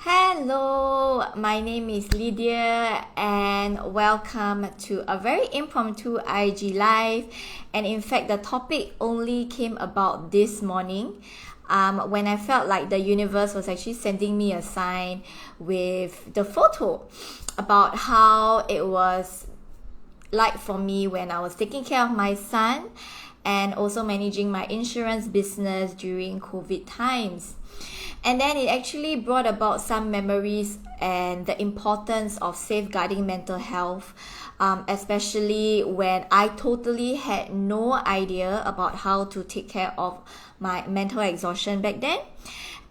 Hello, my name is Lydia and welcome to a very impromptu IG live. And in fact, the topic only came about this morning when I felt like the universe was actually sending me a sign with the photo about how it was like for me when I was taking care of my son and also managing my insurance business during COVID times. And then it actually brought about some memories and the importance of safeguarding mental health, especially when I totally had no idea about how to take care of my mental exhaustion back then.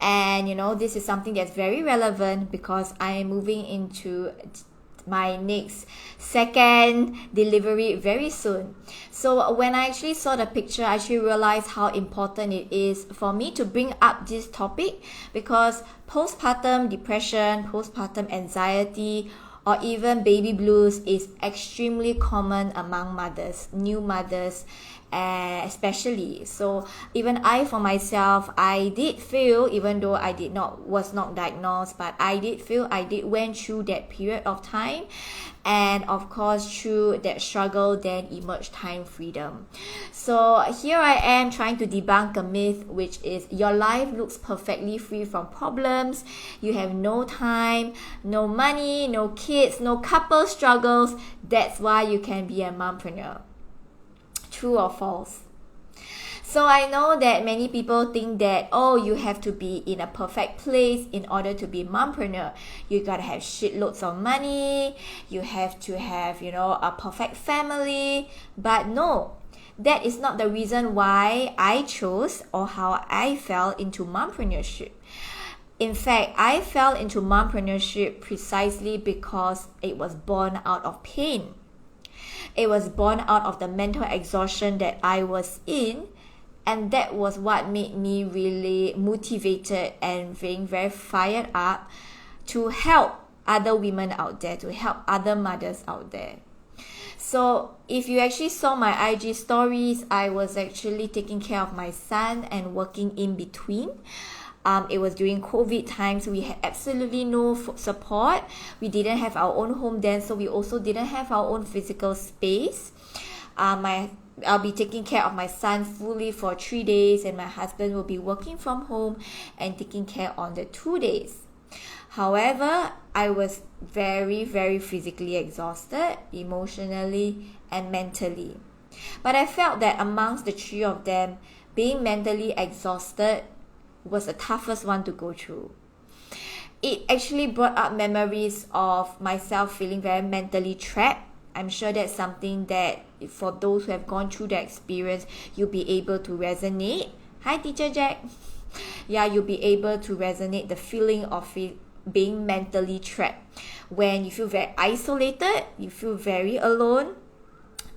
And this is something that's very relevant because I am moving into my next second delivery very soon. So when I actually saw the picture, I actually realized how important it is for me to bring up this topic, because postpartum depression, postpartum anxiety, or even baby blues is extremely common among mothers, new mothers especially. So even I for myself, I did feel, even though I was not diagnosed, but I did went through that period of time. And of course, through that struggle, then emerged time freedom. So here I am trying to debunk a myth, which is your life looks perfectly free from problems. You have no time, no money, no kids, no couple struggles. That's why you can be a mompreneur. True or false? So I know that many people think that, you have to be in a perfect place in order to be a mompreneur. You gotta have shitloads of money. You have to have, a perfect family. But no, that is not the reason why I chose or how I fell into mompreneurship. In fact, I fell into mompreneurship precisely because it was born out of pain. It was born out of the mental exhaustion that I was in, and that was what made me really motivated and being very fired up to help other women out there, to help other mothers out there. So if you actually saw my IG stories, I was actually taking care of my son and working in between. It was during COVID times. We had absolutely no support. We didn't have our own home then, so we also didn't have our own physical space. I'll be taking care of my son fully for 3 days, and my husband will be working from home and taking care on the 2 days. However, I was very, very physically exhausted, emotionally and mentally. But I felt that amongst the three of them, being mentally exhausted was the toughest one to go through. It actually brought up memories of myself feeling very mentally trapped. I'm sure that's something that for those who have gone through the experience, you'll be able to resonate. Hi, Teacher Jack. Yeah, you'll be able to resonate the feeling of being mentally trapped. When you feel very isolated, you feel very alone.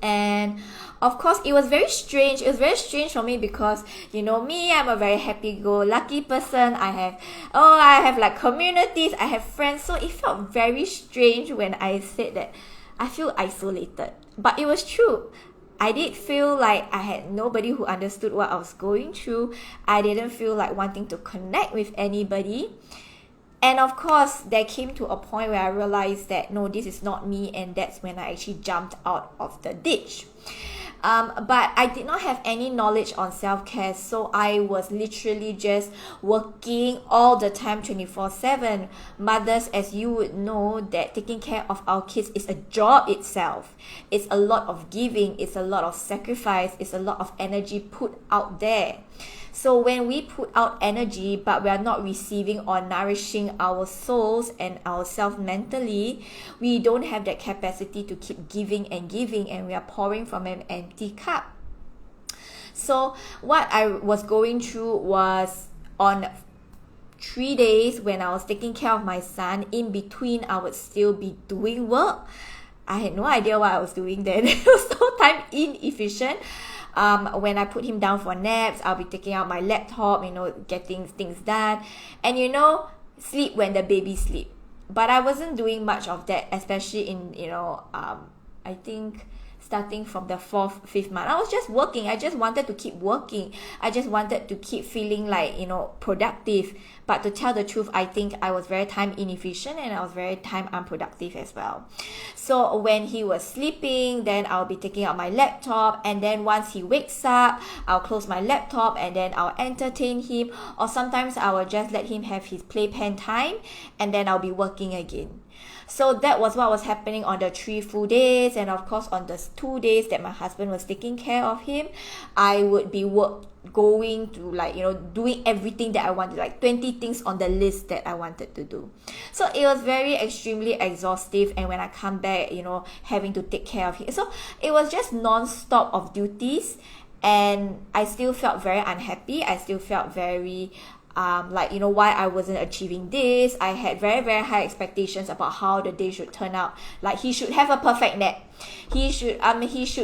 And of course, it was very strange. It was very strange for me because, me, I'm a very happy-go-lucky person. I have like communities, I have friends. So it felt very strange when I said that I feel isolated. But it was true. I did feel like I had nobody who understood what I was going through. I didn't feel like wanting to connect with anybody. And of course, there came to a point where I realized that, no, this is not me. And that's when I actually jumped out of the ditch. But I did not have any knowledge on self-care. So I was literally just working all the time 24/7. Mothers, as you would know, that taking care of our kids is a job itself. It's a lot of giving. It's a lot of sacrifice. It's a lot of energy put out there. So when we put out energy, but we are not receiving or nourishing our souls and ourselves mentally, we don't have that capacity to keep giving, and we are pouring from an empty cup. So what I was going through was on 3 days when I was taking care of my son. In between, I would still be doing work. I had no idea what I was doing then. It was so time inefficient. When I put him down for naps, I'll be taking out my laptop, getting things done. And sleep when the baby sleep. But I wasn't doing much of that, especially in, I think starting from the 4th, 5th month. I was just working. I just wanted to keep working. I just wanted to keep feeling like, productive. But to tell the truth, I think I was very time inefficient and I was very time unproductive as well. So when he was sleeping, then I'll be taking out my laptop, and then once he wakes up, I'll close my laptop and then I'll entertain him, or sometimes I will just let him have his playpen time and then I'll be working again. So that was what was happening on the 3 full days, and of course on the 2 days that my husband was taking care of him, I would be going to doing everything that I wanted, like 20 things on the list that I wanted to do. So it was very extremely exhaustive, and when I come back, having to take care of him, so it was just non-stop of duties, and I still felt very unhappy. I still felt very why I wasn't achieving this. I had very, very high expectations about how the day should turn out. Like, he should have a perfect nap. He should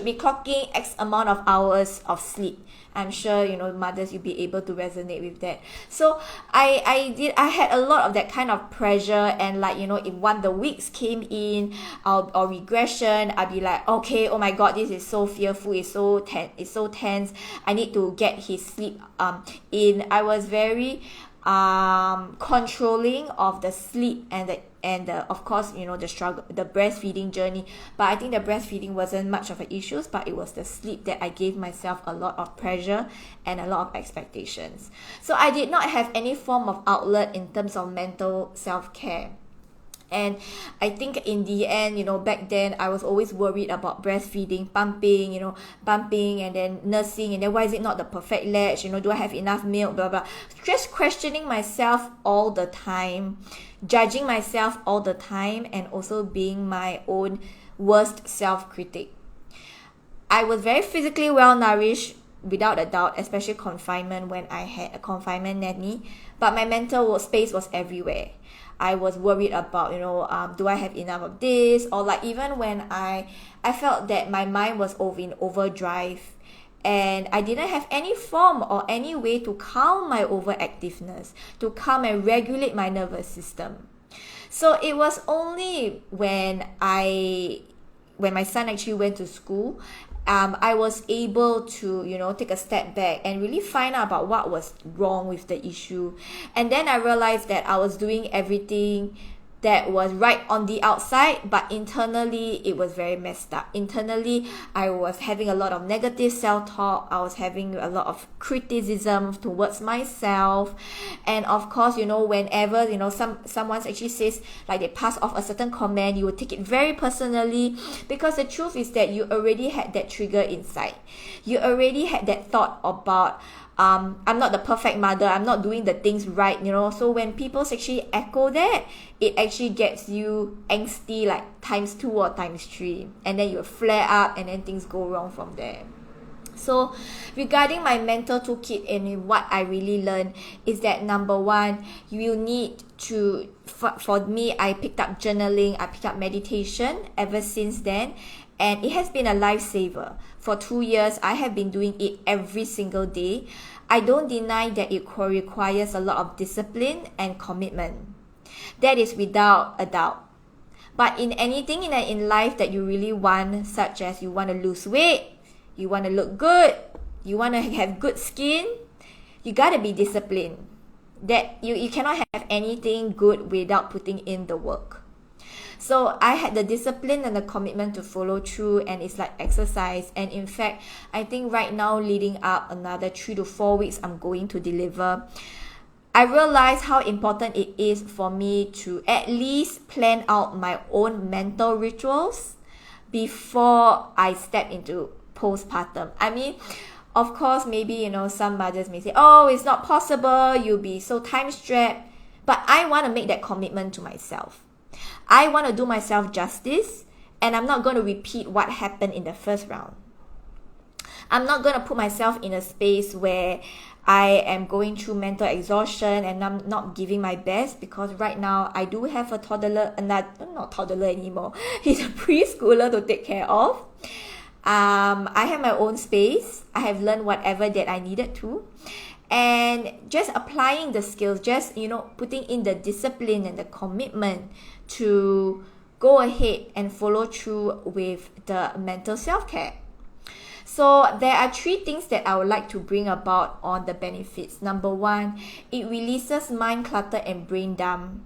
be clocking X amount of hours of sleep. I'm sure, mothers, you'll be able to resonate with that. So I had a lot of that kind of pressure, and if one the weeks came in or regression, I'd be like, okay, oh my God, this is so fearful, it's so tense. I need to get his sleep in. I was very controlling of the sleep and of course, the struggle, the breastfeeding journey. But I think the breastfeeding wasn't much of an issue, but it was the sleep that I gave myself a lot of pressure and a lot of expectations. So I did not have any form of outlet in terms of mental self-care. And I think in the end, back then I was always worried about breastfeeding, pumping and then nursing, and then why is it not the perfect latch? Do I have enough milk? Blah, blah. Just questioning myself all the time, judging myself all the time, and also being my own worst self-critic. I was very physically well nourished, without a doubt, especially confinement, when I had a confinement nanny, but my mental space was everywhere. I was worried about, do I have enough of this? Or even when I felt that my mind was in overdrive, and I didn't have any form or any way to calm my overactiveness, to calm and regulate my nervous system. So it was only when my son actually went to school, I was able to, take a step back and really find out about what was wrong with the issue. And then I realized that I was doing everything that was right on the outside, but internally it was very messed up. Internally, I was having a lot of negative self-talk. I was having a lot of criticism towards myself. And of course, whenever, someone actually says, like, they pass off a certain comment, you would take it very personally, because the truth is that you already had that trigger inside. You already had that thought about, I'm not the perfect mother, I'm not doing the things right, so when people actually echo that, it actually gets you angsty like times 2 or times 3, and then you flare up, and then things go wrong from there. So regarding my mental toolkit, and what I really learned is that, number one, you need to, for me, I picked up journaling, I picked up meditation ever since then, and it has been a lifesaver. For 2 years, I have been doing it every single day. I don't deny that it requires a lot of discipline and commitment. That is without a doubt. But in anything in life that you really want, such as you want to lose weight, you want to look good, you want to have good skin, you got to be disciplined. That you cannot have anything good without putting in the work. So I had the discipline and the commitment to follow through, and it's like exercise. And in fact, I think right now, leading up another 3 to 4 weeks, I'm going to deliver. I realize how important it is for me to at least plan out my own mental rituals before I step into postpartum. I mean, of course, maybe, some mothers may say, oh, it's not possible, you'll be so time strapped. But I want to make that commitment to myself. I want to do myself justice, and I'm not going to repeat what happened in the first round. I'm not going to put myself in a space where I am going through mental exhaustion and I'm not giving my best, because right now I do have a toddler, not toddler anymore. He's a preschooler to take care of. I have my own space. I have learned whatever that I needed to. And just applying the skills, just, putting in the discipline and the commitment to go ahead and follow through with the mental self-care. So there are 3 things that I would like to bring about on the benefits. Number 1, it releases mind clutter and brain dump.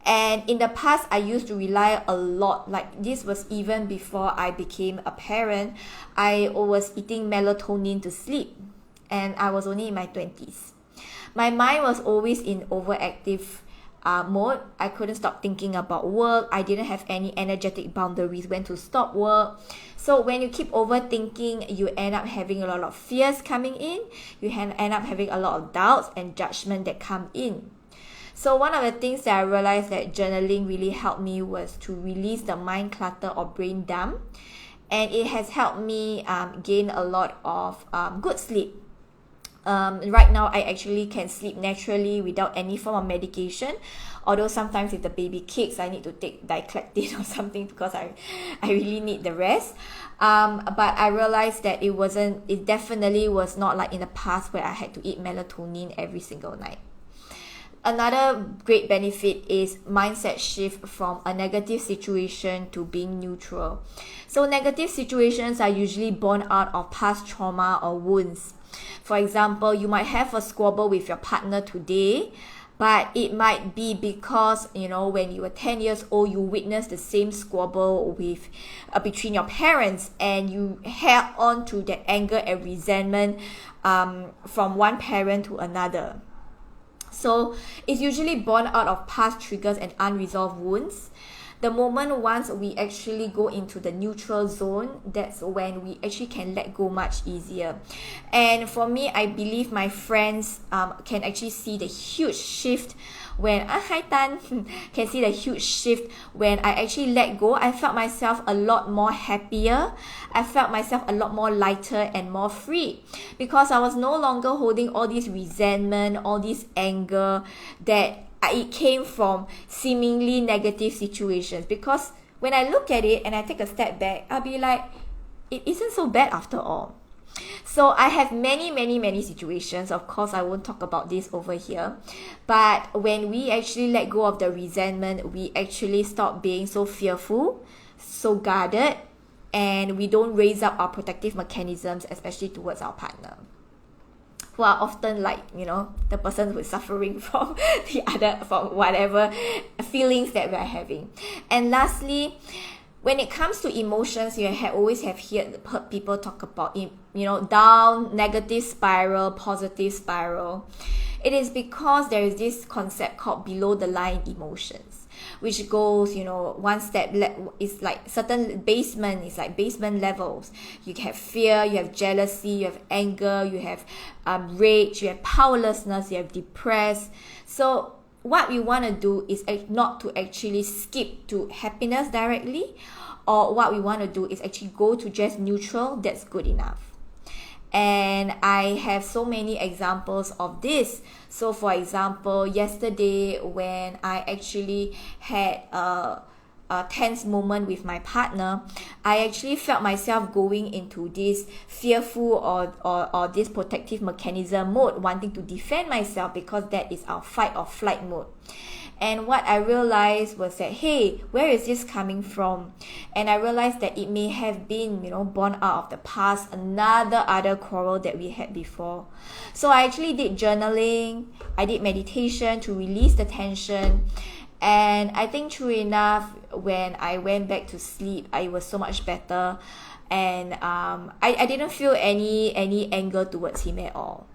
And in the past, I used to rely a lot, like this was even before I became a parent. I was eating melatonin to sleep, and I was only in my 20s. My mind was always in overactive mode. I couldn't stop thinking about work. I didn't have any energetic boundaries when to stop work. So when you keep overthinking, you end up having a lot of fears coming in. You end up having a lot of doubts and judgment that come in. So one of the things that I realized that journaling really helped me was to release the mind clutter or brain dump. And it has helped me gain a lot of good sleep. Right now, I actually can sleep naturally without any form of medication. Although sometimes if the baby kicks, I need to take diclactin or something because I really need the rest. But I realized that it definitely was not like in the past where I had to eat melatonin every single night. Another great benefit is mindset shift from a negative situation to being neutral. So negative situations are usually born out of past trauma or wounds. For example, you might have a squabble with your partner today, but it might be because, when you were 10 years old, you witnessed the same squabble between your parents, and you held on to that anger and resentment from one parent to another. So it's usually born out of past triggers and unresolved wounds. The moment once we actually go into the neutral zone, that's when we actually can let go much easier. And for me, I believe my friends can actually see the huge shift when hi Tan can see the huge shift when I actually let go. I felt myself a lot more happier. I felt myself a lot more lighter and more free because I was no longer holding all this resentment, all this anger that it came from seemingly negative situations. Because when I look at it and I take a step back, I'll be like, it isn't so bad after all. So I have many situations. Of course, I won't talk about this over here. But when we actually let go of the resentment, we actually stop being so fearful, so guarded, and we don't raise up our protective mechanisms, especially towards our partner, who are often like, the person who is suffering from from whatever feelings that we are having. And lastly, when it comes to emotions, you always have heard people talk about, down, negative spiral, positive spiral. It is because there is this concept called below the line emotions, which goes, one step is like certain basement, is like basement levels. You have fear, you have jealousy, you have anger, you have rage, you have powerlessness, you have depressed. So what we want to do is not to actually skip to happiness directly, or what we want to do is actually go to just neutral. That's good enough. And I have so many examples of this. So for example, yesterday when I actually had a tense moment with my partner, I actually felt myself going into this fearful or this protective mechanism mode, wanting to defend myself because that is our fight or flight mode. And what I realized was that, hey, where is this coming from? And I realized that it may have been, born out of the past, other quarrel that we had before. So I actually did journaling, I did meditation to release the tension. And I think true enough, when I went back to sleep, I was so much better. And I didn't feel any anger towards him at all.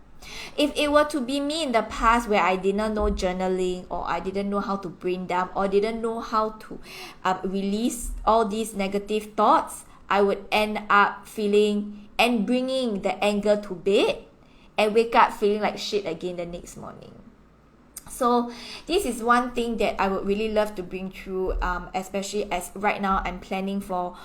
If it were to be me in the past where I didn't know journaling, or I didn't know how to brain dump, or didn't know how to release all these negative thoughts, I would end up feeling and bringing the anger to bed and wake up feeling like shit again the next morning. So this is one thing that I would really love to bring through, especially as right now I'm planning for,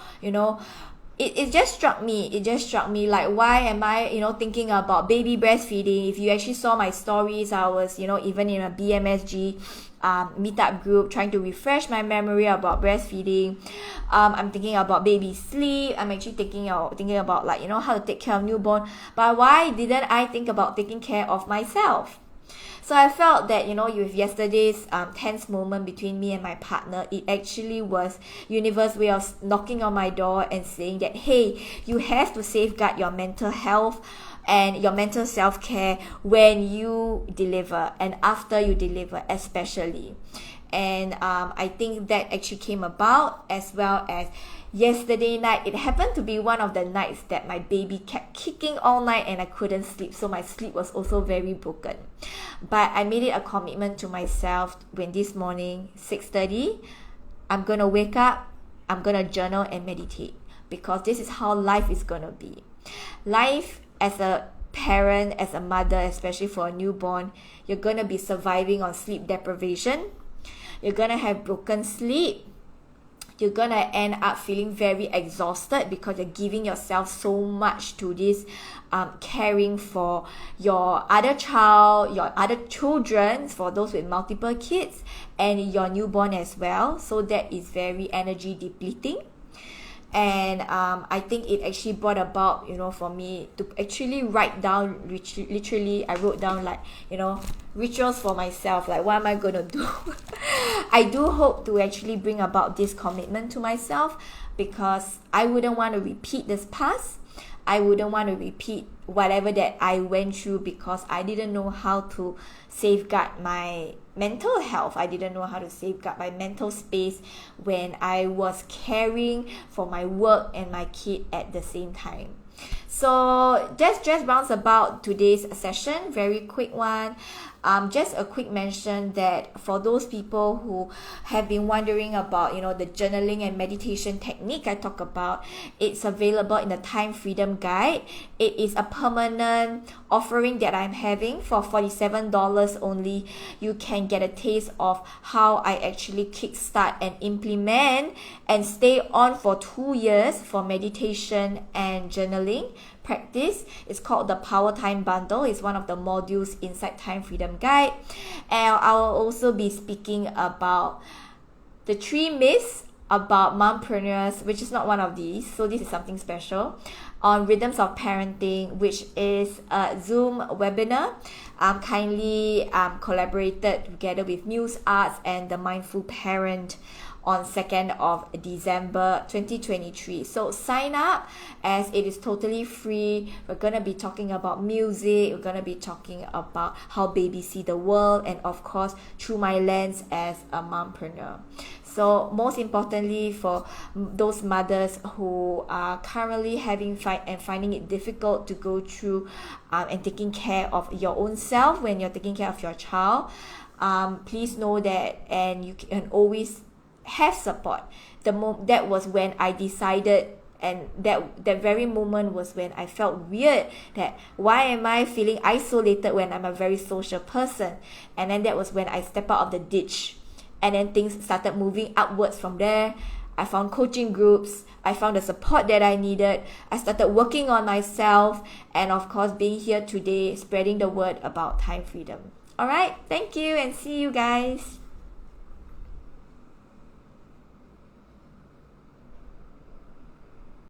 It just struck me like, why am I, thinking about baby breastfeeding? If you actually saw my stories, I was, even in a BMSG meetup group trying to refresh my memory about breastfeeding. I'm thinking about baby sleep. I'm actually thinking about like, how to take care of newborn. But why didn't I think about taking care of myself? So I felt that, with yesterday's tense moment between me and my partner, it actually was universe way of knocking on my door and saying that, hey, you have to safeguard your mental health and your mental self-care when you deliver and after you deliver especially. And I think that actually came about, as well as yesterday night. It happened to be one of the nights that my baby kept kicking all night and I couldn't sleep, so my sleep was also very broken. But I made it a commitment to myself when this morning 6:30 I'm gonna wake up, I'm gonna journal and meditate, because this is how life is gonna be. Life as a parent, as a mother, especially for a newborn, you're gonna be surviving on sleep deprivation. You're gonna have broken sleep. You're gonna end up feeling very exhausted because you're giving yourself so much to this caring for your other child, your other children, for those with multiple kids, and your newborn as well. So that is very energy depleting. And I think it actually brought about, for me to actually write down, literally I wrote down rituals for myself, like what am I gonna do. I do hope to actually bring about this commitment to myself, because I wouldn't want to repeat this past. I wouldn't want to repeat whatever that I went through, because I didn't know how to safeguard my mental health. I didn't know how to safeguard my mental space when I was caring for my work and my kid at the same time. So just rounds about today's session, very quick one. Just a quick mention that for those people who have been wondering about, the journaling and meditation technique I talk about, it's available in the Time Freedom Guide. It is a permanent offering that I'm having for $47 only. You can get a taste of how I actually kickstart and implement and stay on for 2 years for meditation and journaling practice. It's called the Powertime bundle. It's one of the modules inside Time Freedom Guide. And I'll also be speaking about the 3 myths about mompreneurs, which is not one of these, so this is something special, on rhythms of parenting, which is a Zoom webinar kindly collaborated together with Muse Arts and the Mindful Parent on 2nd of December 2023. So sign up, as it is totally free. We're going to be talking about music, we're going to be talking about how babies see the world, and of course through my lens as a mompreneur. So most importantly, for those mothers who are currently finding it difficult to go through and taking care of your own self when you're taking care of your child, please know that, and you can always have support. That was when I decided, and that very moment was when I felt weird, that why am I feeling isolated when I'm a very social person. And then that was when I stepped out of the ditch, and then things started moving upwards from there. I found coaching groups, I found the support that I needed, I started working on myself, and of course being here today spreading the word about time freedom. Alright, thank you and see you guys.